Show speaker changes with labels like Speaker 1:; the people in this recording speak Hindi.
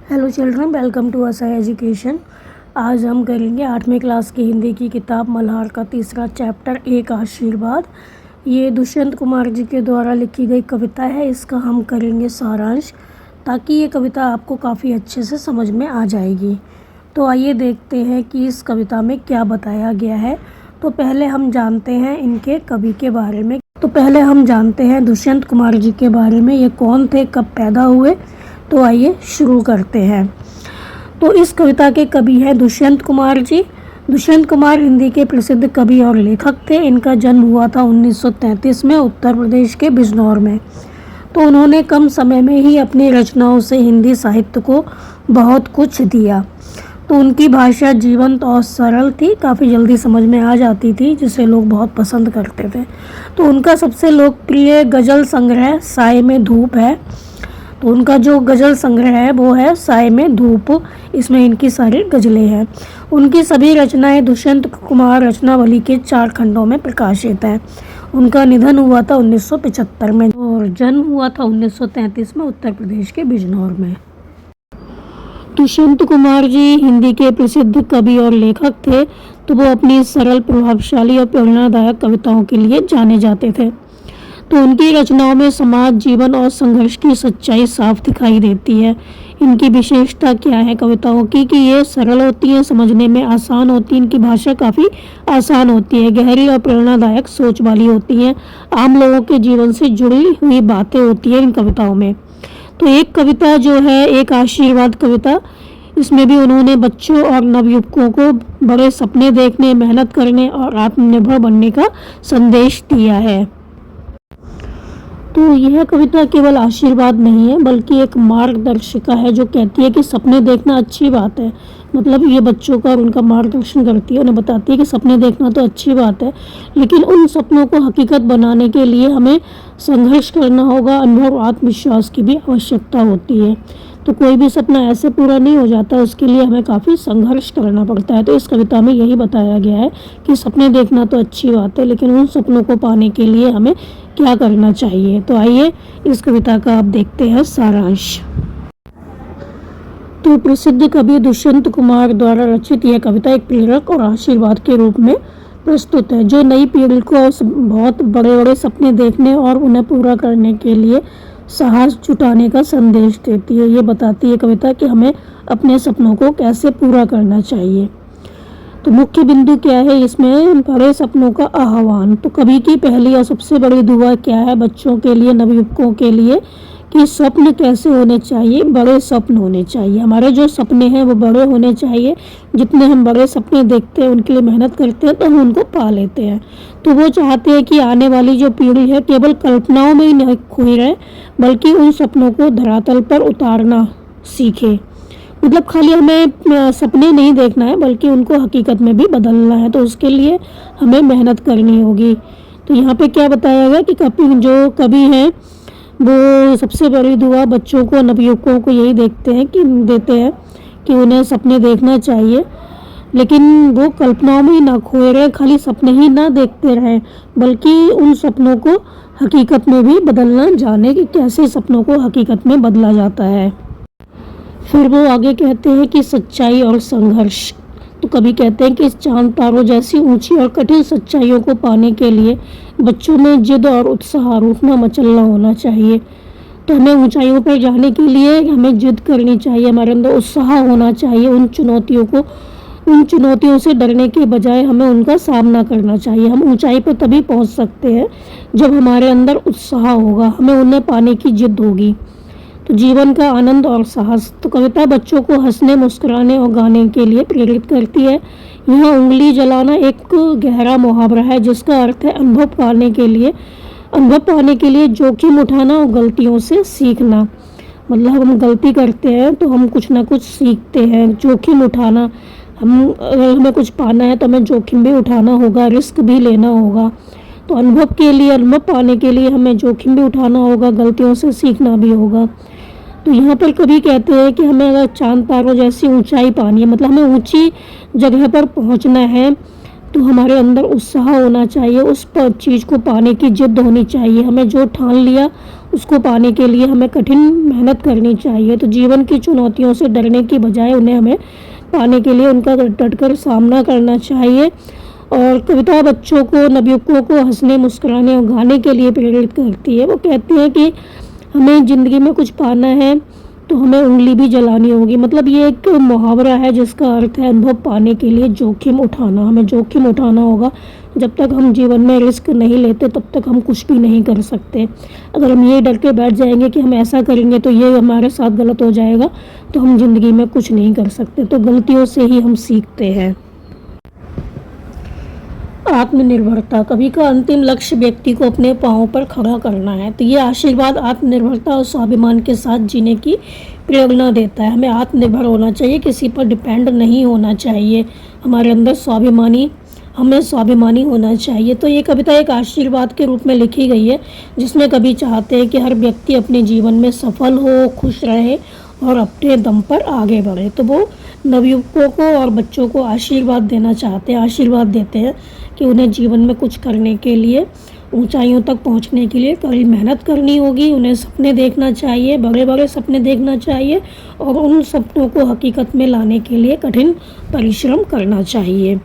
Speaker 1: Hello children, welcome to Asai education. आज हम करेंगे 8वीं क्लास की हिंदी की किताब मल्हार का तीसरा चैप्टर एक आशीर्वाद। ये दुष्यंत कुमार जी के द्वारा लिखी गई कविता है। इसका हम करेंगे सारांश ताकि ये कविता आपको काफ़ी अच्छे से समझ में आ जाएगी। तो आइए देखते हैं कि इस कविता में क्या बताया गया है। तो पहले हम जानते हैं इनके कवि के बारे में। तो पहले हम जानते हैं दुष्यंत कुमार जी के बारे में। ये कौन थे, कब पैदा हुए। तो आइए शुरू करते हैं। तो इस कविता के कवि हैं दुष्यंत कुमार जी। दुष्यंत कुमार हिंदी के प्रसिद्ध कवि और लेखक थे। इनका जन्म हुआ था 1933 में उत्तर प्रदेश के बिजनौर में। तो उन्होंने कम समय में ही अपनी रचनाओं से हिंदी साहित्य को बहुत कुछ दिया। तो उनकी भाषा जीवंत और सरल थी, काफ़ी जल्दी समझ में आ जाती थी, जिसे लोग बहुत पसंद करते थे। तो उनका सबसे लोकप्रिय गज़ल संग्रह साए में धूप है। तो उनका जो गज़ल संग्रह है वो है साए में धूप। इसमें इनकी सारी गज़लें हैं। उनकी सभी रचनाएं दुष्यंत कुमार रचनावली के 4 खंडों में प्रकाशित हैं। उनका निधन हुआ था 1975 में और जन्म हुआ था 1933 में उत्तर प्रदेश के बिजनौर में। दुष्यंत कुमार जी हिंदी के प्रसिद्ध कवि और लेखक थे। तो वो अपनी सरल, प्रभावशाली और प्रेरणादायक कविताओं के लिए जाने जाते थे। तो उनकी रचनाओं में समाज, जीवन और संघर्ष की सच्चाई साफ दिखाई देती है। इनकी विशेषता क्या है कविताओं की कि ये सरल होती हैं, समझने में आसान होती हैं, इनकी भाषा काफ़ी आसान होती है, गहरी और प्रेरणादायक सोच वाली होती हैं, आम लोगों के जीवन से जुड़ी हुई बातें होती हैं इन कविताओं में। तो एक कविता जो है एक आशीर्वाद कविता, इसमें भी उन्होंने बच्चों और नवयुवकों को बड़े सपने देखने, मेहनत करने और आत्मनिर्भर बनने का संदेश दिया है। तो यह कविता केवल आशीर्वाद नहीं है बल्कि एक मार्गदर्शिका है जो कहती है कि सपने देखना अच्छी बात है। मतलब ये बच्चों का और उनका मार्गदर्शन करती है, उन्हें बताती है कि सपने देखना तो अच्छी बात है, लेकिन उन सपनों को हकीकत बनाने के लिए हमें संघर्ष करना होगा, अनुभव और आत्मविश्वास की भी आवश्यकता होती है। तो कोई भी सपना ऐसे पूरा नहीं हो जाता, उसके लिए हमें काफ़ी संघर्ष करना पड़ता है। तो इस कविता में यही बताया गया है कि सपने देखना तो अच्छी बात है, लेकिन उन सपनों को पाने के लिए हमें क्या करना चाहिए। तो आइए इस कविता का आप देखते हैं सारांश। तो प्रसिद्ध कवि दुष्यंत कुमार द्वारा रचित यह कविता एक प्रेरक और आशीर्वाद के रूप में प्रस्तुत है, जो नई पीढ़ी को बहुत बड़े बड़े सपने देखने और उन्हें पूरा करने के लिए साहस जुटाने का संदेश देती है। ये बताती है कविता कि हमें अपने सपनों को कैसे पूरा करना चाहिए। तो मुख्य बिंदु क्या है इसमें, बड़े सपनों का आह्वान। तो कवि की पहली और सबसे बड़ी दुआ क्या है बच्चों के लिए, नवयुवकों के लिए, कि स्वप्न कैसे होने चाहिए, बड़े स्वप्न होने चाहिए। हमारे जो सपने हैं वो बड़े होने चाहिए। जितने हम बड़े सपने देखते हैं, उनके लिए मेहनत करते हैं, तो हम उनको पा लेते हैं। तो वो चाहते हैं कि आने वाली जो पीढ़ी है केवल कल्पनाओं में ही नहीं खोई रहे, बल्कि उन सपनों को धरातल पर उतारना सीखे। मतलब खाली हमें सपने नहीं देखना है बल्कि उनको हकीकत में भी बदलना है। तो उसके लिए हमें मेहनत करनी होगी। तो यहाँ पे क्या बताया गया कि कवि हैं वो सबसे बड़ी दुआ बच्चों को, नवयुवकों को यही देते हैं कि उन्हें सपने देखना चाहिए, लेकिन वो कल्पनाओं में ही ना खोए रहे, खाली सपने ही ना देखते रहें, बल्कि उन सपनों को हकीकत में भी बदलना जाने कि कैसे सपनों को हकीकत में बदला जाता है। फिर वो आगे कहते हैं कि सच्चाई और संघर्ष। तो कभी कहते हैं कि चांद तारों जैसी ऊंची और कठिन सच्चाइयों को पाने के लिए बच्चों में जिद और उत्साह, रूठना मचलना होना चाहिए। तो हमें ऊंचाइयों पर जाने के लिए हमें जिद करनी चाहिए, हमारे अंदर उत्साह होना चाहिए। उन चुनौतियों से डरने के बजाय हमें उनका सामना करना चाहिए। हम ऊंचाई पर तभी पहुंच सकते हैं जब हमारे अंदर उत्साह होगा, हमें उन्हें पाने की जिद होगी। तो जीवन का आनंद और साहस। तो कविता बच्चों को हंसने, मुस्कुराने और गाने के लिए प्रेरित करती है। यहाँ उंगली जलाना एक गहरा मुहावरा है जिसका अर्थ है अनुभव पाने के लिए जोखिम उठाना और गलतियों से सीखना। मतलब हम गलती करते हैं तो हम कुछ ना कुछ सीखते हैं। जोखिम उठाना, अगर हमें कुछ पाना है तो हमें जोखिम भी उठाना होगा, रिस्क भी लेना होगा। तो अनुभव पाने के लिए हमें जोखिम भी उठाना होगा, गलतियों से सीखना भी होगा। तो यहाँ पर कभी कहते हैं कि हमें अगर चांद तारों जैसी ऊंचाई पानी है, मतलब हमें ऊंची जगह पर पहुँचना है, तो हमारे अंदर उत्साह होना चाहिए, उस पर चीज़ को पाने की जिद होनी चाहिए। हमें जो ठान लिया उसको पाने के लिए हमें कठिन मेहनत करनी चाहिए। तो जीवन की चुनौतियों से डरने की बजाय उन्हें हमें पाने के लिए उनका डटकर सामना करना चाहिए। और कविता बच्चों को, नवयुवकों को हंसने, मुस्कुराने और गाने के लिए प्रेरित करती है। वो कहती है कि हमें ज़िंदगी में कुछ पाना है तो हमें उंगली भी जलानी होगी। मतलब ये एक मुहावरा है जिसका अर्थ है अनुभव पाने के लिए जोखिम उठाना। हमें जोखिम उठाना होगा। जब तक हम जीवन में रिस्क नहीं लेते तब तक हम कुछ भी नहीं कर सकते। अगर हम ये डर के बैठ जाएंगे कि हम ऐसा करेंगे तो ये हमारे साथ गलत हो जाएगा, तो हम ज़िंदगी में कुछ नहीं कर सकते। तो गलतियों से ही हम सीखते हैं। आत्मनिर्भरता, कवि का अंतिम लक्ष्य व्यक्ति को अपने पांवों पर खड़ा करना है। तो ये आशीर्वाद आत्मनिर्भरता और स्वाभिमान के साथ जीने की प्रेरणा देता है। हमें आत्मनिर्भर होना चाहिए, किसी पर डिपेंड नहीं होना चाहिए। हमारे अंदर हमें स्वाभिमानी होना चाहिए। तो ये कविता एक आशीर्वाद के रूप में लिखी गई है, जिसमें कवि चाहते हैं कि हर व्यक्ति अपने जीवन में सफल हो, खुश रहे और अपने दम पर आगे बढ़े। तो वो नवयुवकों को और बच्चों को आशीर्वाद देते हैं कि उन्हें जीवन में कुछ करने के लिए, ऊंचाइयों तक पहुंचने के लिए कड़ी मेहनत करनी होगी। उन्हें सपने देखना चाहिए, बड़े बड़े सपने देखना चाहिए और उन सपनों को हकीकत में लाने के लिए कठिन परिश्रम करना चाहिए।